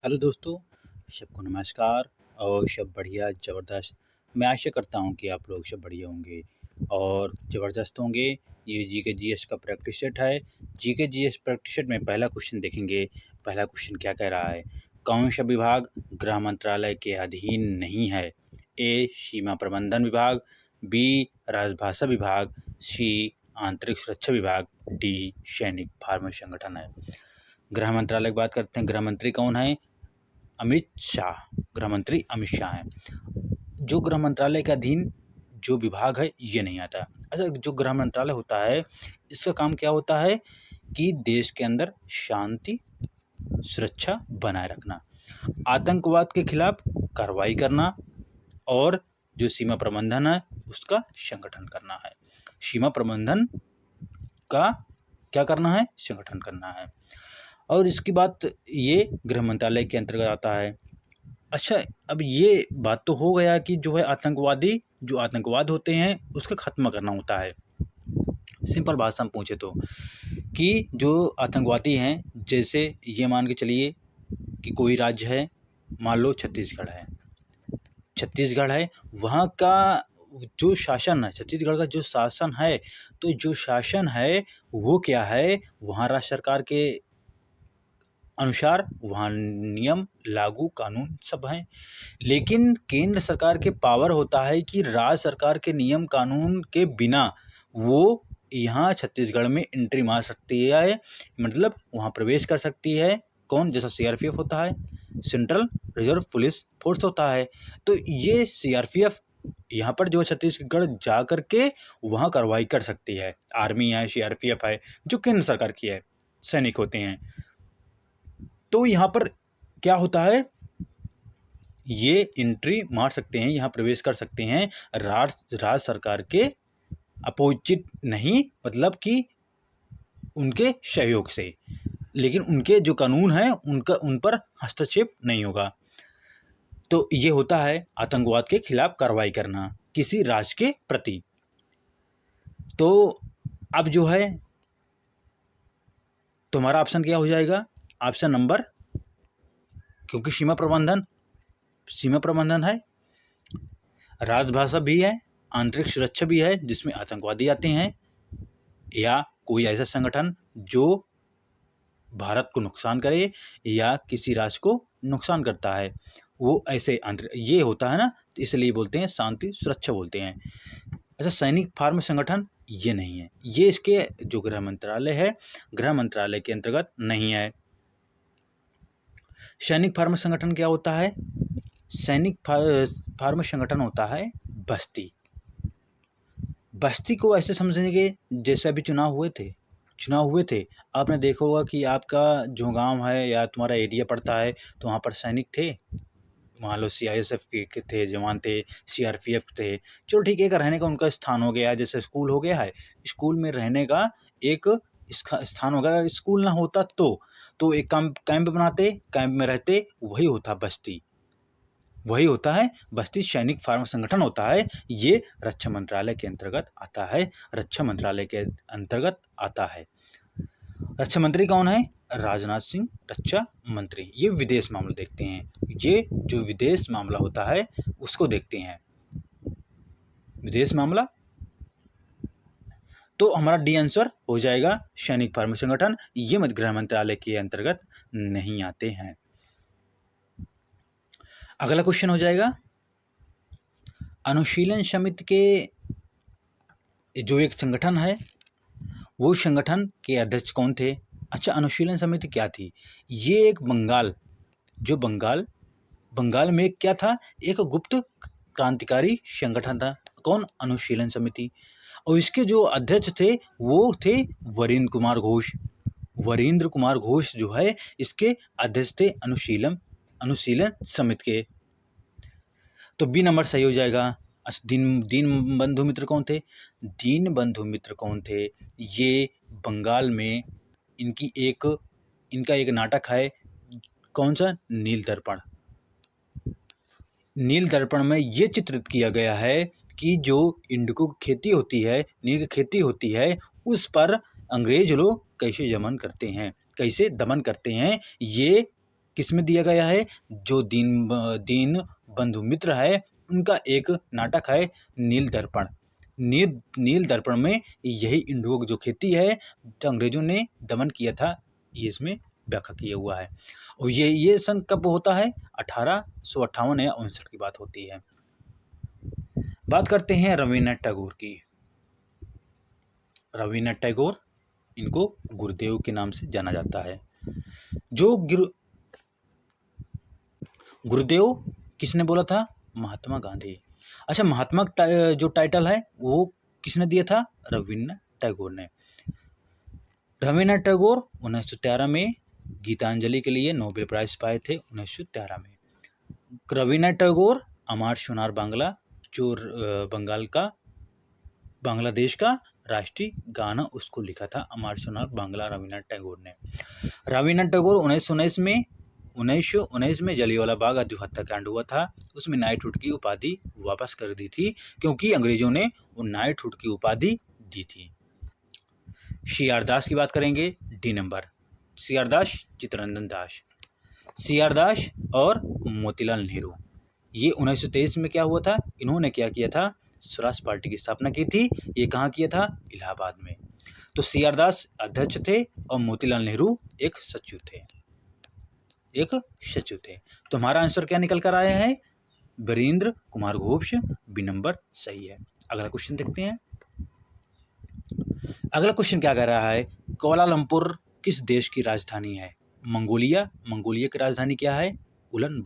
Hello दोस्तों, सबको नमस्कार और सब बढ़िया ज़बरदस्त। मैं आशा करता हूँ कि आप लोग सब बढ़िया होंगे और ज़बरदस्त होंगे। ये जीके जीएस का प्रैक्टिस सेट है। जीके जीएस प्रैक्टिस सेट में पहला क्वेश्चन देखेंगे। पहला क्वेश्चन क्या कह रहा है? कौन सा विभाग गृह मंत्रालय के अधीन नहीं है? ए सीमा प्रबंधन विभाग, बी राजभाषा विभाग, सी आंतरिक सुरक्षा विभाग, डी सैनिक फार्मा संगठन है। गृह मंत्रालय की बात करते हैं। गृह मंत्री कौन है? अमित शाह। गृह मंत्री अमित शाह हैं। जो गृह मंत्रालय के अधीन जो विभाग है ये नहीं आता। अच्छा, जो गृह मंत्रालय होता है इसका काम क्या होता है कि देश के अंदर शांति सुरक्षा बनाए रखना, आतंकवाद के खिलाफ कार्रवाई करना और जो सीमा प्रबंधन है उसका संगठन करना है। सीमा प्रबंधन का क्या करना है? संगठन करना है। और इसकी बात ये गृह मंत्रालय के अंतर्गत आता है। अच्छा, अब ये बात तो हो गया कि जो है जो आतंकवाद होते हैं उसका खात्मा करना होता है। सिंपल भाषा में पूछे तो कि जो आतंकवादी हैं, जैसे ये मान के चलिए कि कोई राज्य है, मान लो छत्तीसगढ़ है, वहाँ का जो शासन है, छत्तीसगढ़ का जो शासन है, तो जो शासन है वो क्या है, वहाँ राज्य सरकार के अनुसार वहाँ नियम लागू कानून सब हैं। लेकिन केंद्र सरकार के पावर होता है कि राज्य सरकार के नियम कानून के बिना वो यहाँ छत्तीसगढ़ में एंट्री मार सकती है, मतलब वहाँ प्रवेश कर सकती है। कौन? जैसा सीआरपीएफ होता है, सेंट्रल रिजर्व पुलिस फोर्स होता है। तो ये सीआरपीएफ यहाँ पर जो छत्तीसगढ़ जा कर के वहाँ कार्रवाई कर सकती है। आर्मी है, सीआरपीएफ है, जो केंद्र सरकार की है, सैनिक होते हैं। तो यहाँ पर क्या होता है, ये एंट्री मार सकते हैं, यहाँ प्रवेश कर सकते हैं राज्य सरकार के अपोजिट नहीं, मतलब कि उनके सहयोग से, लेकिन उनके जो कानून हैं उन पर हस्तक्षेप नहीं होगा। तो ये होता है आतंकवाद के खिलाफ कार्रवाई करना किसी राज्य के प्रति। तो अब जो है तुम्हारा ऑप्शन क्या हो जाएगा? ऑप्शन नंबर, क्योंकि सीमा प्रबंधन है, राजभाषा भी है, आंतरिक सुरक्षा भी है जिसमें आतंकवादी आते हैं, या कोई ऐसा संगठन जो भारत को नुकसान करे या किसी राज्य को नुकसान करता है, वो ऐसे ये होता है ना, तो इसलिए बोलते हैं शांति सुरक्षा बोलते हैं। अच्छा, सैनिक फार्म संगठन ये नहीं है, ये इसके जो गृह मंत्रालय है, गृह मंत्रालय के अंतर्गत नहीं है। सैनिक फार्म संगठन क्या होता है? सैनिक फार्म संगठन होता है बस्ती को ऐसे समझेंगे जैसे अभी चुनाव हुए थे। आपने देखा होगा कि आपका जो गांव है या तुम्हारा एरिया पड़ता है तो वहाँ पर सैनिक थे, मान लो सीआईएसएफ के थे जवान थे, सीआरपीएफ थे। चलो ठीक है, एक रहने का उनका स्थान हो गया, जैसे स्कूल हो गया है, स्कूल में रहने का एक स्थान हो गया। स्कूल ना होता तो एक कैंप बनाते, कैंप में रहते, वही होता है बस्ती सैनिक फार्म संगठन होता है। ये रक्षा मंत्रालय के अंतर्गत आता है। रक्षा मंत्री कौन है? राजनाथ सिंह रक्षा मंत्री। ये विदेश मामला देखते हैं, ये जो विदेश मामला होता है उसको देखते हैं, विदेश मामला। तो हमारा डी आंसर हो जाएगा सैनिक फार्म संगठन। ये गृह मंत्रालय के अंतर्गत नहीं आते हैं। अगला क्वेश्चन हो जाएगा, अनुशीलन समिति के जो एक संगठन है, वो संगठन के अध्यक्ष कौन थे? अच्छा, अनुशीलन समिति क्या थी? ये एक बंगाल में क्या था, एक गुप्त क्रांतिकारी संगठन था। कौन? अनुशीलन समिति। और इसके जो अध्यक्ष थे वो थे वीरेंद्र कुमार घोष जो है इसके अध्यक्ष थे अनुशीलन समिति के। तो बी नंबर सही हो जाएगा। अच्छा, दीन बंधु मित्र कौन थे? ये बंगाल में इनका एक नाटक है, कौन सा? नील दर्पण में ये चित्रित किया गया है कि जो इंडिगो की खेती होती है, नील की खेती होती है, उस पर अंग्रेज लोग कैसे दमन करते हैं, ये किसमें दिया गया है? जो दीन बंधु मित्र है उनका एक नाटक है नील दर्पण। नील दर्पण में यही इंडिगो जो खेती है जो अंग्रेजों ने दमन किया था, ये इसमें व्याख्या किया हुआ है। और ये सन कब होता है? 1858 या 59 की बात होती है। बात करते हैं रवीन्द्रनाथ टैगोर की। रवीन्द्रनाथ टैगोर, इनको गुरुदेव के नाम से जाना जाता है। जो गुरुदेव किसने बोला था? महात्मा गांधी। अच्छा, महात्मा जो टाइटल है वो किसने दिया था? रवीन्द्रनाथ टैगोर ने। रवीन्द्रनाथ टैगोर 1913 में गीतांजलि के लिए नोबेल प्राइज पाए थे 1913 में। रवीन्द्रनाथ टैगोर अमर सोनार बांग्ला, जो बांग्लादेश का राष्ट्रीय गाना उसको लिखा था अमर सोनार बांग्ला रवीन्द्रनाथ टैगोर ने। रवीन्द्रनाथ टैगोर 1919 में जलियांवाला बाग जो हत्याकांड हुआ था उसमें नाइटहुड की उपाधि वापस कर दी थी, क्योंकि अंग्रेजों ने वो नाइटहुड की उपाधि दी थी। सी.आर. दास की बात करेंगे, डी नंबर। सी.आर. दास, चित्तरंजन दास। सी.आर. दास और मोतीलाल नेहरू, ये 1923 में क्या हुआ था? इन्होंने क्या किया था? स्वराज पार्टी की स्थापना की थी। ये कहाँ किया था? इलाहाबाद में। तो सी.आर. दास अध्यक्ष थे और मोतीलाल नेहरू एक सचिव थे। तो हमारा आंसर क्या निकल कर आया है? वीरेंद्र कुमार घोष, बी नंबर सही है। अगला क्वेश्चन देखते हैं। अगला क्वेश्चन क्या कह रहा है? कुआलालंपुर किस देश की राजधानी है? मंगोलिया की राजधानी क्या है? उलन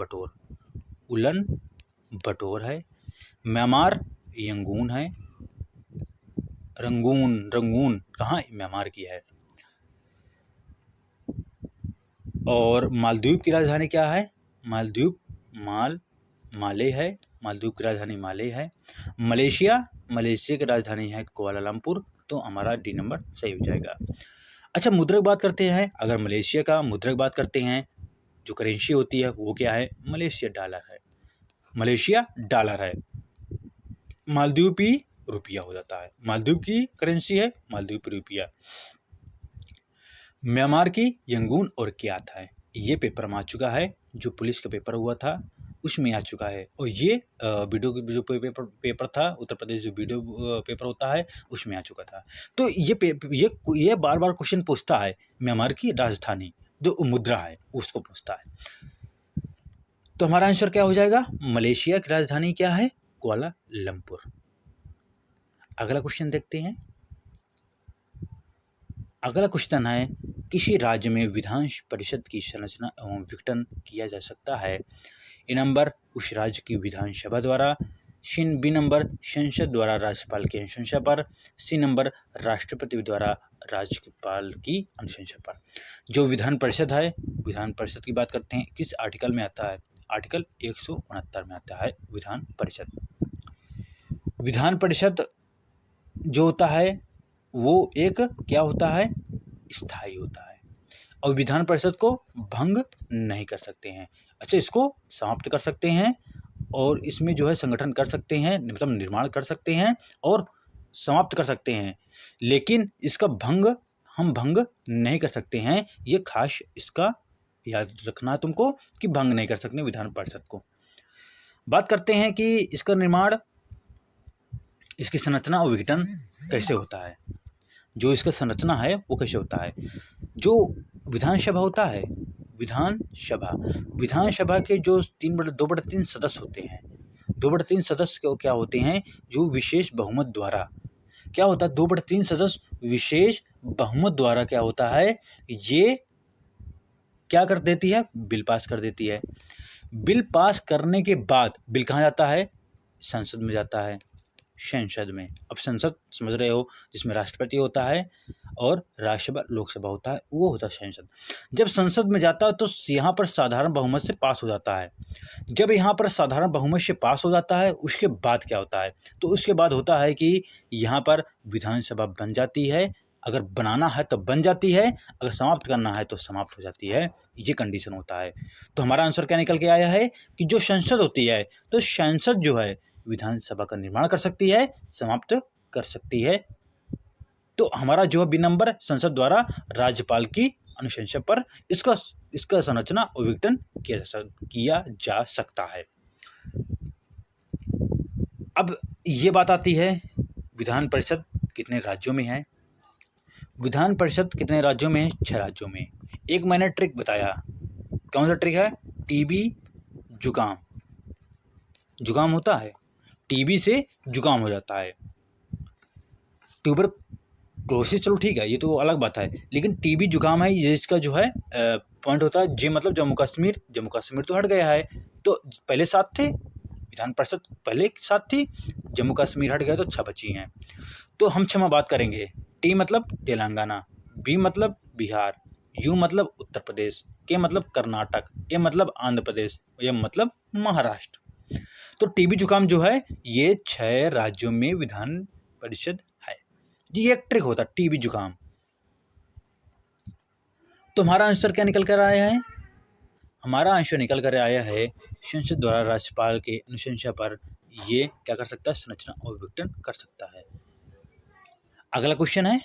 बटोर है। म्यांमार यंगून है। रंगून कहाँ? म्यांमार की है। और मालदीव की राजधानी क्या है? मालदीव माले है। मालदीव की राजधानी माले है। मलेशिया की राजधानी है कुआलालंपुर। तो हमारा डी नंबर सही हो जाएगा। अच्छा, मुद्रा की बात करते हैं। अगर मलेशिया का मुद्रा की बात करते हैं, जो करेंसी होती है वो क्या है? मलेशिया डॉलर है। मालदीव रुपया हो जाता है। मालदीव की करेंसी है मालदीव रुपया। म्यांमार की यंगून और क्यात है। ये पेपर में आ चुका है, जो पुलिस का पेपर हुआ था उसमें आ चुका है। और ये वीडियो की जो पेपर था, उत्तर प्रदेश जो वीडियो पेपर होता है उसमें आ चुका था। तो ये बार बार क्वेश्चन पूछता है, म्यांमार की राजधानी जो मुद्रा है उसको पूछता है। तो हमारा आंसर क्या हो जाएगा? मलेशिया की राजधानी क्या है? कुआलालंपुर। अगला क्वेश्चन देखते हैं। अगला क्वेश्चन है, किसी राज्य में विधान परिषद की संरचना एवं विघटन किया जा सकता है? ए नंबर, उस राज्य की विधानसभा द्वारा। बी नंबर, संसद द्वारा राज्यपाल की अनुशंसा पर। सी नंबर, राष्ट्रपति द्वारा राज्यपाल की अनुशंसा पर। जो विधान परिषद है, विधान परिषद की बात करते हैं, किस आर्टिकल में आता है? आर्टिकल 169 में आता है विधान परिषद। विधान परिषद जो होता है वो एक क्या होता है? स्थायी होता है। और विधान परिषद को भंग नहीं कर सकते हैं। अच्छा, इसको समाप्त कर सकते हैं और इसमें जो है संगठन कर सकते हैं, मतलब निर्माण कर सकते हैं और समाप्त कर सकते हैं, लेकिन इसका हम भंग नहीं कर सकते हैं। ये खास इसका याद रखना तुमको कि भंग नहीं कर सकते विधान परिषद को। बात करते हैं कि इसका निर्माण, इसकी संरचना और विघटन कैसे होता है। जो इसका संरचना है वो कैसे होता है? जो विधानसभा होता है, विधानसभा के जो 2/3 सदस्य होते हैं, 2/3 सदस्य क्या होते हैं? जो विशेष बहुमत द्वारा क्या होता है? 2/3 सदस्य विशेष बहुमत द्वारा क्या होता है? ये क्या कर देती है? बिल पास कर देती है। बिल पास करने के बाद बिल कहाँ जाता है? संसद में जाता है। संसद में, अब संसद समझ रहे हो, जिसमें राष्ट्रपति होता है और राज्यसभा लोकसभा होता है, वो होता है संसद। जब संसद में जाता है तो यहाँ पर साधारण बहुमत से पास हो जाता है। जब यहाँ पर साधारण बहुमत से पास हो जाता है, उसके बाद क्या होता है? तो उसके बाद होता है कि यहाँ पर विधानसभा बन जाती है। अगर बनाना है तो बन जाती है, अगर समाप्त करना है तो समाप्त हो जाती है। ये कंडीशन होता है। तो हमारा आंसर क्या निकल के आया है कि जो संसद होती है, तो संसद जो है विधानसभा का निर्माण कर सकती है, समाप्त कर सकती है। तो हमारा जो बी नंबर, संसद द्वारा राज्यपाल की अनुशंसा पर इसका संरचना और विघटन किया जा सकता है। अब ये बात आती है विधान परिषद कितने राज्यों में है। विधान परिषद कितने राज्यों में है? 6 राज्यों में। एक मैंने ट्रिक बताया, कौन सा ट्रिक है? टीबी जुकाम, जुकाम होता है, टीबी से जुकाम हो जाता है। ट्यूबरक्लोसिस चलो ठीक है, ये तो अलग बात है, लेकिन टीबी जुकाम है, ये इसका जो है पॉइंट होता है। जे मतलब जम्मू कश्मीर तो हट गया है, तो पहले 7 थे, विधान परिषद पहले 7 थी, जम्मू कश्मीर हट गया तो 6 बची हैं। तो हम 6 में बात करेंगे। टी मतलब तेलंगाना, बी मतलब बिहार, यू मतलब उत्तर प्रदेश, के मतलब कर्नाटक, ए मतलब आंध्र प्रदेश, एम मतलब महाराष्ट्र। तो टीबी जुकाम जो है ये 6 राज्यों में विधान परिषद है। ये एक ट्रिक होता है टीबी जुकाम। तो हमारा आंसर क्या निकल कर आया है? हमारा आंसर निकल कर आया है संसद द्वारा राज्यपाल के अनुशंसा पर ये क्या कर सकता है? संरचना और विघटन कर सकता है। अगला क्वेश्चन है,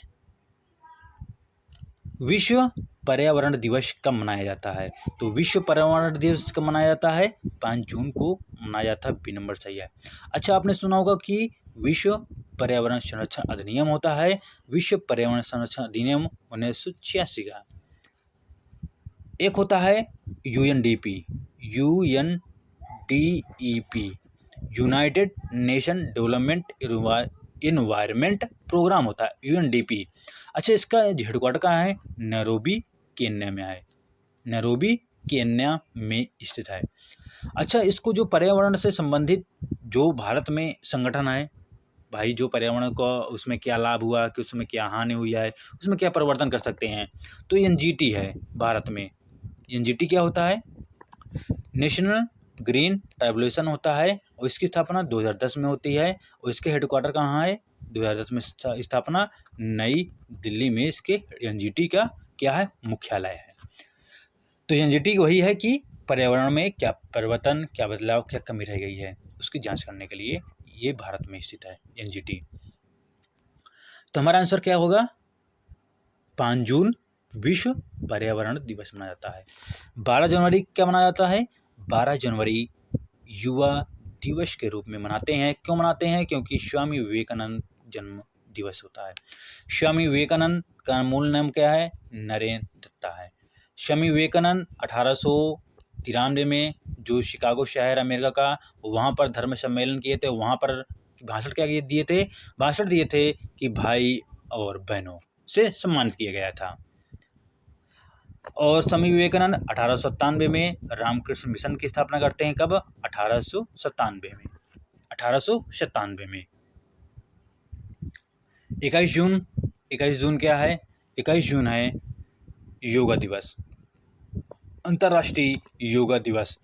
विश्व पर्यावरण दिवस कब मनाया जाता है? तो विश्व पर्यावरण दिवस कब मनाया जाता है? 5 जून को मनाया जाता है। बी नंबर सही है। अच्छा, आपने सुना होगा कि विश्व पर्यावरण संरक्षण अधिनियम होता है। विश्व पर्यावरण संरक्षण अधिनियम 1986 का। एक होता है UNDP, United Nation Development Environment Programme होता है, यूएनडीपी। अच्छा, इसका हेडक्वार्टर कहाँ है? नैरोबी केन्या में है, नैरोबी केन्या में स्थित है। अच्छा, इसको जो पर्यावरण से संबंधित जो भारत में संगठन है भाई, जो पर्यावरण को उसमें क्या लाभ हुआ कि उसमें क्या हानि हुई है, उसमें क्या परिवर्तन कर सकते हैं, तो एनजीटी है भारत में। एनजीटी क्या होता है? नेशनल ग्रीन ट्राइब्यूनेशन होता है, और इसकी स्थापना 2010 में होती है। और इसके हेडक्वार्टर कहाँ है? 2010 में स्थापना नई दिल्ली में इसके एनजीटी का क्या है? मुख्यालय है। तो एनजीटी वही है कि पर्यावरण में क्या परिवर्तन, क्या बदलाव, क्या कमी रह गई है, उसकी जांच करने के लिए ये भारत में स्थित है एनजीटी। तो हमारा आंसर क्या होगा? 5 जून विश्व पर्यावरण दिवस मनाया जाता है। 12 जनवरी क्या मनाया जाता है? 12 जनवरी युवा दिवस के रूप में मनाते हैं। क्यों मनाते हैं? क्योंकि स्वामी विवेकानंद जन्म दिवस होता है। स्वामी विवेकानंद का मूल नाम क्या है? नरेंद्र दत्ता है। स्वामी विवेकानंद 1893 में जो शिकागो शहर अमेरिका का, वहाँ पर धर्म सम्मेलन किए थे। वहाँ पर भाषण क्या दिए थे? भाषण दिए थे कि भाई और बहनों से सम्मानित किया गया था। और स्वामी विवेकानंद 1897 में रामकृष्ण मिशन की स्थापना करते हैं। कब? 1897 में। 21 जून क्या है? 21 जून है योगा दिवस, अंतर्राष्ट्रीय योगा दिवस।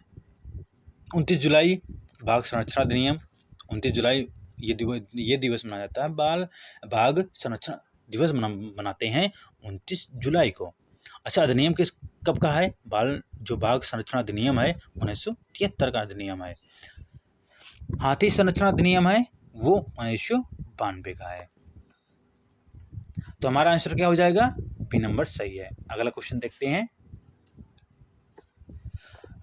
29 जुलाई बाघ संरक्षण अधिनियम, 29 जुलाई ये दिवस मनाया जाता है। बाघ संरक्षण दिवस मनाते हैं 29 जुलाई को। अच्छा, अधिनियम कब का है? जो बाघ संरक्षण अधिनियम है 1973 का अधिनियम है। हाथी संरक्षण अधिनियम है वो 1992 का है। तो हमारा आंसर क्या हो जाएगा? बी नंबर सही है। अगला क्वेश्चन देखते हैं,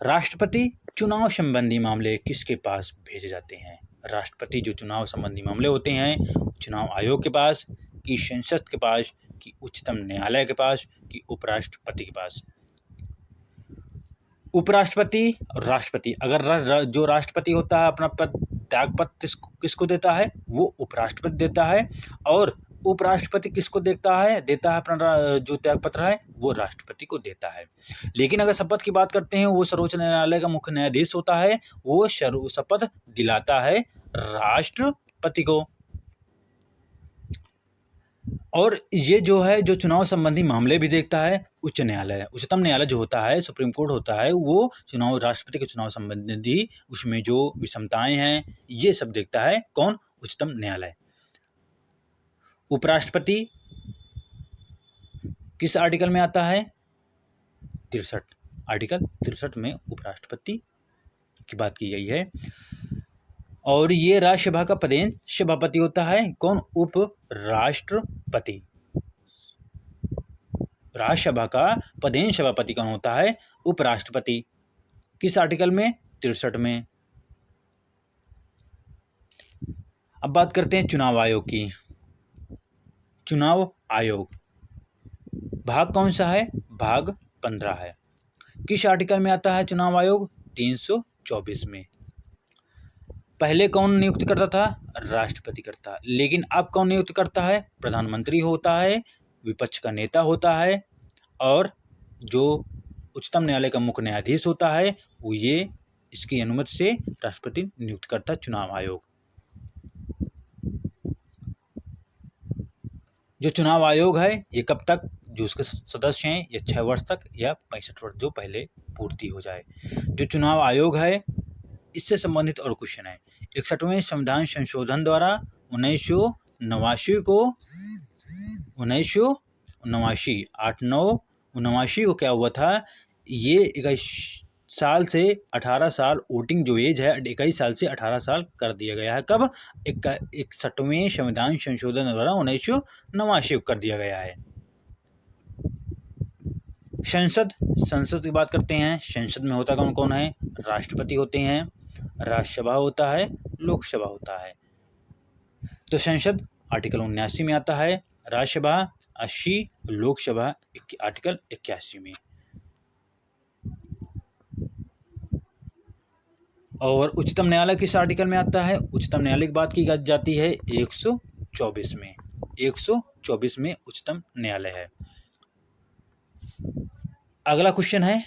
राष्ट्रपति चुनाव संबंधी मामले किसके पास भेजे जाते हैं? राष्ट्रपति जो चुनाव संबंधी मामले होते हैं, चुनाव आयोग के पास, कि संसद के पास, कि उच्चतम न्यायालय के पास, कि उपराष्ट्रपति के पास? उपराष्ट्रपति और राष्ट्रपति, अगर जो राष्ट्रपति होता है अपना त्यागपत्र किसको देता है? वो उपराष्ट्रपति देता है। और उपराष्ट्रपति किसको देता है अपना जो त्यागपत्र है वो राष्ट्रपति को देता है। लेकिन अगर शपथ की बात करते हैं, वो सर्वोच्च न्यायालय का मुख्य न्यायाधीश होता है, वो शपथ दिलाता है राष्ट्रपति को। और ये जो है जो चुनाव संबंधी मामले भी देखता है उच्च न्यायालय, उच्चतम न्यायालय जो होता है, सुप्रीम कोर्ट होता है, वो चुनाव राष्ट्रपति के चुनाव संबंधी उसमें जो विषमताएं हैं ये सब देखता है कौन? उच्चतम न्यायालय। उपराष्ट्रपति किस आर्टिकल में आता है? 63, आर्टिकल 63 में उपराष्ट्रपति की बात की गई है। और ये राज्यसभा का पदेन सभापति होता है कौन? उपराष्ट्रपति। राज्यसभा का पदेन सभापति कौन होता है? उपराष्ट्रपति। किस आर्टिकल में? 63 में। अब बात करते हैं चुनाव आयोग की। चुनाव आयोग भाग कौन सा है? भाग 15 है। किस आर्टिकल में आता है चुनाव आयोग? 324 में। पहले कौन नियुक्त करता था? राष्ट्रपति करता, लेकिन अब कौन नियुक्त करता है? प्रधानमंत्री होता है, विपक्ष का नेता होता है, और जो उच्चतम न्यायालय का मुख्य न्यायाधीश होता है वो ये इसकी अनुमति से राष्ट्रपति नियुक्त करता है चुनाव आयोग। जो चुनाव आयोग है ये कब तक, जो उसके सदस्य हैं, ये 6 वर्ष तक या 65 वर्ष जो पहले पूर्ति हो जाए। जो चुनाव आयोग है इससे संबंधित और क्वेश्चन है। 61वें संविधान संशोधन द्वारा 1989 को 1989 को क्या हुआ था? ये 21 साल से 18 साल वोटिंग जो एज है 21 साल से 18 साल कर दिया गया है। कब? 61वें संविधान संशोधन द्वारा 1989 को कर दिया गया है। संसद की बात करते हैं। संसद में होता कौन कौन है? राष्ट्रपति होते हैं, राज्यसभा होता है, लोकसभा होता है। तो संसद आर्टिकल 79 में आता है, राज्यसभा 80, लोकसभा आर्टिकल 81 में। और उच्चतम न्यायालय किस आर्टिकल में आता है? उच्चतम न्यायालय की बात की जाती है 124 में। 124 में उच्चतम न्यायालय है। अगला क्वेश्चन है,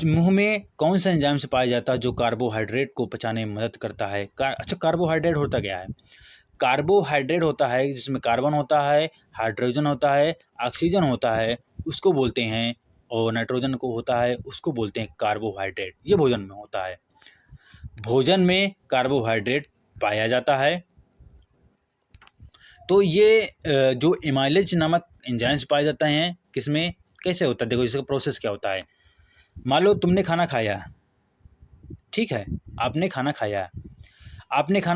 मुंह में कौन सा एंजाइम से पाया जाता है जो कार्बोहाइड्रेट को पचाने में मदद करता है? अच्छा, कार्बोहाइड्रेट होता क्या है? कार्बोहाइड्रेट होता है जिसमें कार्बन होता है, हाइड्रोजन होता है, ऑक्सीजन होता है, उसको बोलते हैं, और नाइट्रोजन को होता है, उसको बोलते हैं कार्बोहाइड्रेट। ये भोजन में होता है। भोजन में कार्बोहाइड्रेट पाया जाता है। तो ये जो एमाइलेज नामक एंजाइम्स पाए जाते हैं किसमें, कैसे होता है? देखो इसका प्रोसेस क्या होता है। मान लो तुमने खाना खाया, ठीक है, आपने खाना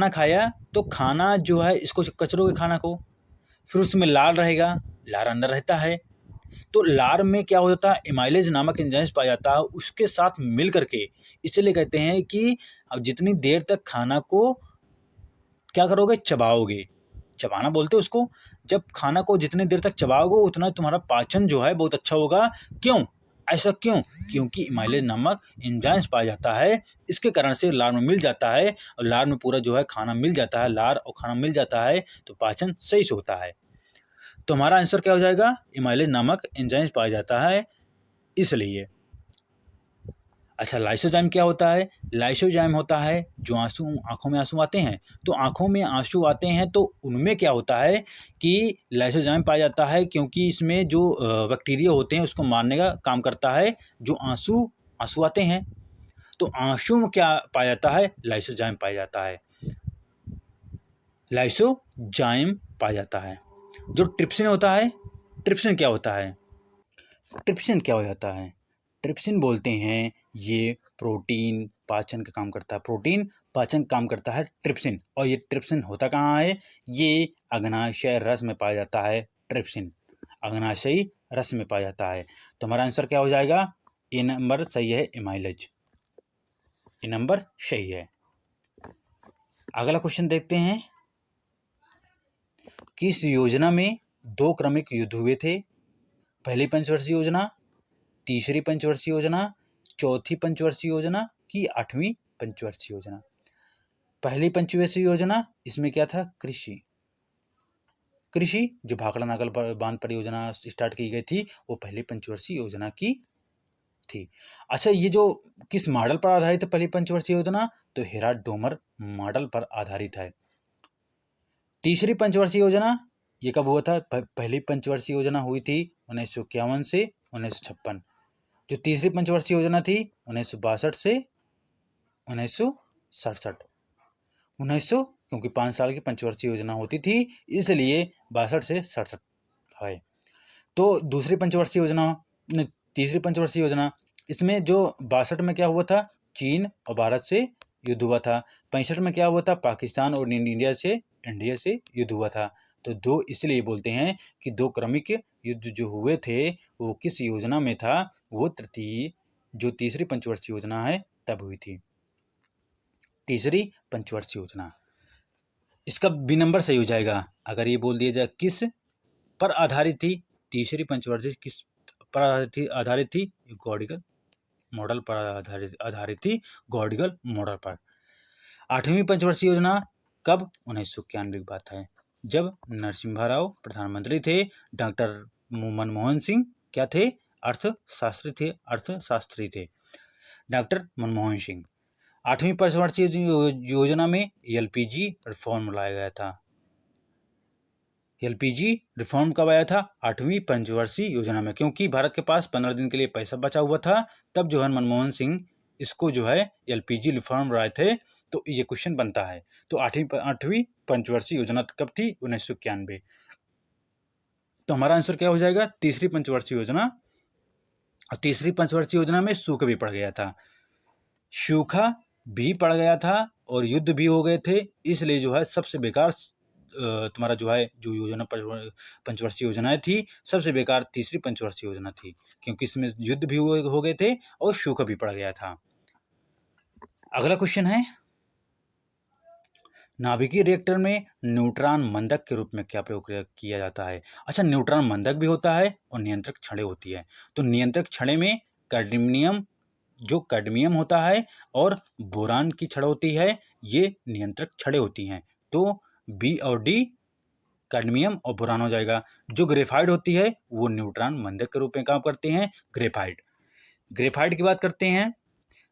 खाया तो खाना जो है इसको कचरोगे खाना को, फिर उसमें लार रहेगा, लार अंदर रहता है। तो लार में क्या हो जाता है? एमाइलेज नामक एंजाइम्स पाया जाता है, उसके साथ मिल करके, इसलिए कहते हैं कि अब जितनी देर तक खाना को क्या करोगे? चबाओगे। चबाना बोलते हैं उसको। जब खाना को जितनी देर तक चबाओगे उतना तुम्हारा पाचन जो है बहुत अच्छा होगा। क्यों? ऐसा क्यों? क्योंकि एमाइलेज नामक एंजाइम्स पाया जाता है, इसके कारण से लार में मिल जाता है, और लार में पूरा जो है खाना मिल जाता है, लार और खाना मिल जाता है, तो पाचन सही से होता है। तो हमारा आंसर क्या हो जाएगा? एमाइलेज नामक एंजाइम्स पाया जाता है इसलिए। अच्छा, लाइसोजाइम क्या होता है? लाइसोजाइम होता है जो आंखों में आंसू आते हैं, तो आंखों में आंसू आते हैं तो उनमें क्या होता है कि लाइसोजाइम पाया जाता है, क्योंकि इसमें जो बैक्टीरिया होते हैं उसको मारने का काम करता है। जो आंसू आते हैं तो आंसू में क्या पाया जाता है? लाइसोजाइम पाया जाता है। लाइसोजाइम पाया जाता है। जो ट्रिप्सिन होता है, ट्रिप्सिन क्या होता है? ट्रिप्सिन क्या हो जाता है? ट्रिप्सिन बोलते हैं ये प्रोटीन पाचन का काम करता है। प्रोटीन पाचन का काम करता है ट्रिप्सिन। और ये ट्रिप्सिन होता कहाँ है? ये अग्नाशय रस में पाया जाता है। ट्रिप्सिन अग्नाशयी रस में पाया जाता है। तो हमारा आंसर क्या हो जाएगा? ए नंबर सही है, एमाइलेज। ए नंबर सही है। अगला क्वेश्चन देखते हैं, किस योजना में 2 क्रमिक युद्ध हुए थे? पहली पंचवर्षीय योजना, तीसरी पंचवर्षीय योजना, चौथी पंचवर्षीय योजना की 8वीं पंचवर्षीय योजना? पहली पंचवर्षीय योजना, इसमें क्या था? कृषि जो भाखड़ा नागल बांध परियोजना स्टार्ट की गई थी वो पहली पंचवर्षीय योजना की थी। अच्छा, ये जो किस मॉडल पर आधारित है पहली पंचवर्षीय योजना? तो हेराल्ड डोमर मॉडल पर आधारित है। तीसरी पंचवर्षीय योजना ये कब हुआ था? पहली पंचवर्षीय योजना हुई थी 1951 से 1956। जो तीसरी पंचवर्षीय योजना थी 1962 से 1967। 1900 क्योंकि 5 साल की पंचवर्षीय योजना होती थी, इसलिए 62 से 67 है। तो दूसरी पंचवर्षीय योजना, तीसरी पंचवर्षीय योजना, इसमें जो 62 में क्या हुआ था? चीन और भारत से युद्ध हुआ था। 65 में क्या हुआ था? पाकिस्तान और इंडिया से युद्ध हुआ था। तो दो इसलिए बोलते हैं कि दो क्रमिक युद्ध जो हुए थे वो किस योजना में था, वो तृतीय जो तीसरी पंचवर्षीय योजना है तब हुई थी, तीसरी पंचवर्षीय योजना। इसका बी नंबर सही हो जाएगा। अगर ये बोल दिया जाए किस पर आधारित थी, तीसरी पंचवर्षीय किस पर आधारित थी, गौड़िगल मॉडल पर आधारित थी, गौड़िगल मॉडल पर। आठवीं पंचवर्षीय योजना कब, 1991 की बात है, जब नरसिम्हा राव प्रधानमंत्री थे, डॉक्टर मनमोहन सिंह क्या थे, अर्थशास्त्री थे डॉक्टर मनमोहन सिंह। आठवीं पंचवर्षीय योजना में एलपीजी रिफॉर्म लाया गया था। एलपीजी रिफॉर्म कब आया था, आठवीं पंचवर्षीय योजना में, क्योंकि भारत के पास 15 दिन के लिए पैसा बचा हुआ था, तब जो है मनमोहन सिंह इसको जो है एलपीजी रिफॉर्म लाए थे। तो ये क्वेश्चन बनता है। तो आठवीं पंचवर्षीय योजना कब थी, 1991। तो हमारा आंसर क्या हो जाएगा, तीसरी पंचवर्षीय योजना। और तीसरी पंचवर्षीय योजना में सूखा भी पड़ गया था, सूखा भी पड़ गया था और युद्ध भी हो गए थे, इसलिए जो है सबसे बेकार तुम्हारा जो है जो योजना पंचवर्षीय योजनाएं थी, सबसे बेकार तीसरी पंचवर्षीय योजना थी, क्योंकि इसमें युद्ध भी हो गए थे और सूखा भी पड़ गया था। अगला क्वेश्चन है, नाभिकीय रिएक्टर में न्यूट्रॉन मंदक के रूप में क्या प्रयोग किया जाता है। अच्छा, न्यूट्रॉन मंदक भी होता है और नियंत्रक छड़ें होती है। तो नियंत्रक छड़ें में कैडमियम होता है और बोरान की छड़ होती है, ये नियंत्रक छड़ें होती हैं। तो बी और डी कैडमियम और बोरान हो जाएगा। जो ग्रेफाइट होती है वो न्यूट्रॉन मंदक के रूप में काम करते हैं, ग्रेफाइट की बात करते हैं।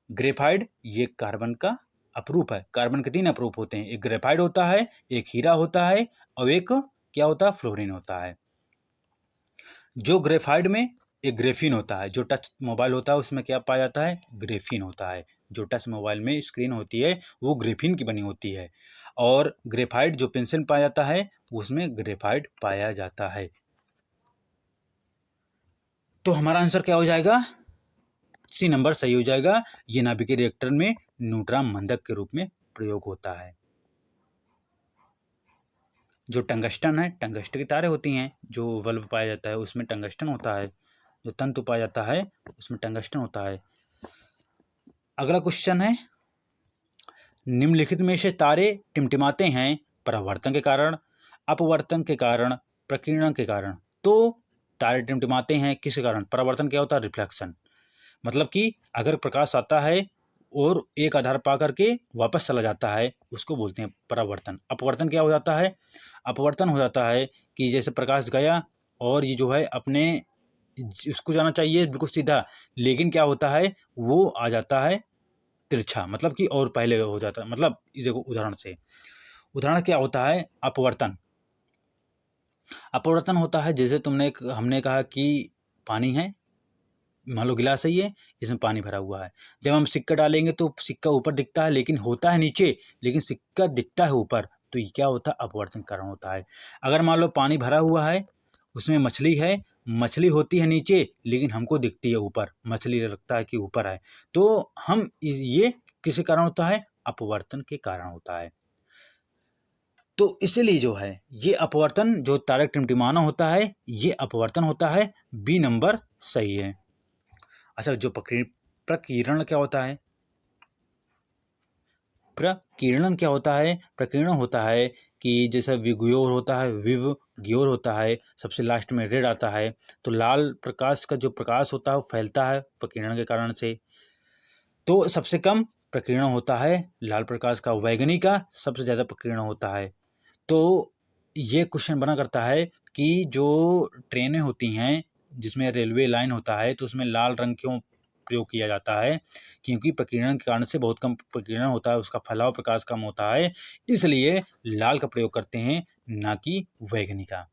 ग्रेफाइट ये कार्बन का अपरूप है, कार्बन के 3 अपरूप होते हैं, एक ग्रेफाइट होता है, एक हीरा होता है और एक क्या होता है, फ्लोरीन होता है। जो ग्रेफाइट में एक ग्रेफीन होता है, जो टच मोबाइल होता है उसमें क्या पाया जाता है, ग्रेफीन होता है। जो टच मोबाइल में स्क्रीन होती है वो ग्रेफीन की बनी होती है। और ग्रेफाइट जो पेंसिल पाया जाता है उसमें ग्रेफाइट पाया जाता है। तो हमारा आंसर क्या हो जाएगा, सी नंबर सही हो जाएगा। ये नाभिकीय रिएक्टर में न्यूट्रॉन मंदक के रूप में प्रयोग होता है। जो टंगस्टन है, टंगस्टन की तारें होती हैं, जो बल्ब पाया जाता है उसमें टंगस्टन होता है, जो तंतु पाया जाता है उसमें टंगस्टन होता है। अगला क्वेश्चन है, निम्नलिखित में से तारे टिमटिमाते हैं परावर्तन के कारण, अपवर्तन के कारण, प्रकीर्णन के कारण। तो तारे टिमटिमाते हैं किस कारण, परावर्तन क्या होता है, रिफ्लेक्शन। मतलब कि अगर प्रकाश आता है और एक आधार पा करके वापस चला जाता है उसको बोलते हैं परावर्तन। अपवर्तन क्या हो जाता है, अपवर्तन हो जाता है कि जैसे प्रकाश गया और ये जो है अपने इसको जाना चाहिए बिल्कुल सीधा, लेकिन क्या होता है वो आ जाता है तिरछा, मतलब कि और पहले हो जाता है। मतलब इस देखो उदाहरण क्या होता है, अपवर्तन होता है जैसे हमने कहा कि पानी है, मान लो गिलास है ये, इसमें पानी भरा हुआ है, जब हम सिक्का डालेंगे तो सिक्का ऊपर दिखता है लेकिन होता है नीचे, लेकिन सिक्का दिखता है ऊपर, तो ये क्या होता है, अपवर्तन के कारण होता है। अगर मान लो पानी भरा हुआ है, उसमें मछली है, मछली होती है नीचे लेकिन हमको दिखती है ऊपर, मछली लगता है कि ऊपर है, तो हम ये किस कारण होता है, अपवर्तन के कारण होता है। तो इसलिए जो है ये अपवर्तन, जो तारक टिमटिमाना होता है ये अपवर्तन होता है, बी नंबर सही है। अच्छा, जो प्रकीर्णन क्या होता है, प्रकीर्णन क्या होता है, प्रकीर्णन होता है कि जैसे विग्योर होता है, विवग्योर होता है, सबसे लास्ट में रेड आता है, तो लाल प्रकाश का जो प्रकाश होता है वो फैलता है प्रकीर्णन के कारण से। तो सबसे कम प्रकीर्णन होता है लाल प्रकाश का, वैगनी का सबसे ज़्यादा प्रकीर्णन होता है। तो ये क्वेश्चन बना करता है कि जो ट्रेनें होती हैं जिसमें रेलवे लाइन होता है तो उसमें लाल रंग क्यों प्रयोग किया जाता है, क्योंकि प्रकीर्णन के कारण से बहुत कम प्रकीर्णन होता है, उसका फैलाव प्रकाश कम होता है, इसलिए लाल का प्रयोग करते हैं, ना कि वैगनी का।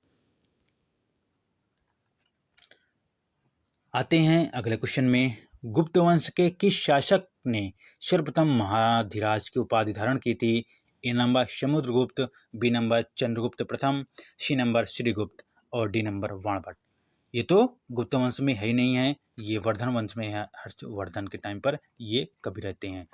आते हैं अगले क्वेश्चन में, गुप्त वंश के किस शासक ने सर्वप्रथम महाधिराज की उपाधि धारण की थी। A number Samudragupta, B number Chandragupta प्रथम, सी नंबर श्रीगुप्त और डी नंबर वाणभट्ट। ये तो गुप्त वंश में है ही नहीं है, ये वर्धन वंश में है। हर्षवर्धन के टाइम पर ये कभी रहते हैं,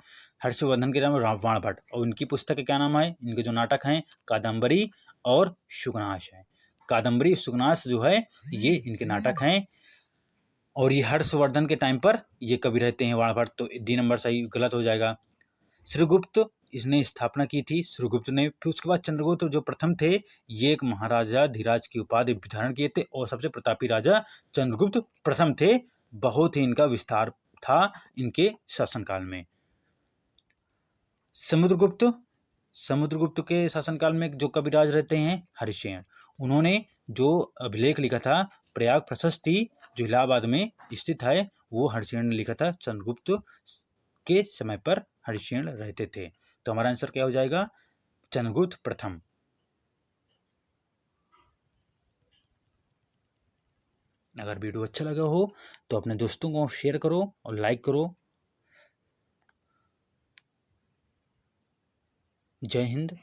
हर्षवर्धन के नाम वाणभट्ट, और इनकी पुस्तक का क्या नाम है, इनके जो नाटक हैं कादम्बरी और सुगनाश है। कादम्बरी सुगनाश जो है ये इनके नाटक हैं। और ये हर्षवर्धन के टाइम पर ये कवि रहते हैं वहाँ पर, तो डी नंबर सही गलत हो जाएगा। श्रीगुप्त इसने स्थापना की थी, श्रीगुप्त ने। फिर उसके बाद चंद्रगुप्त जो प्रथम थे, ये एक महाराजा धीराज की उपाधि धारण किए थे और सबसे प्रतापी राजा चंद्रगुप्त प्रथम थे। बहुत ही इनका विस्तार था इनके शासनकाल में। समुद्रगुप्त, समुद्रगुप्त के शासनकाल में जो कविराज रहते हैं हरिसेन, उन्होंने जो अभिलेख लिखा था प्रयाग प्रशस्ति जो इलाहाबाद में स्थित है, वो हरिसेन ने लिखा था। चंद्रगुप्त के समय पर हरिसेन रहते थे। तो हमारा आंसर क्या हो जाएगा? चंद्रगुप्त प्रथम। अगर वीडियो अच्छा लगा हो तो अपने दोस्तों को शेयर करो और लाइक करो। जय हिंद।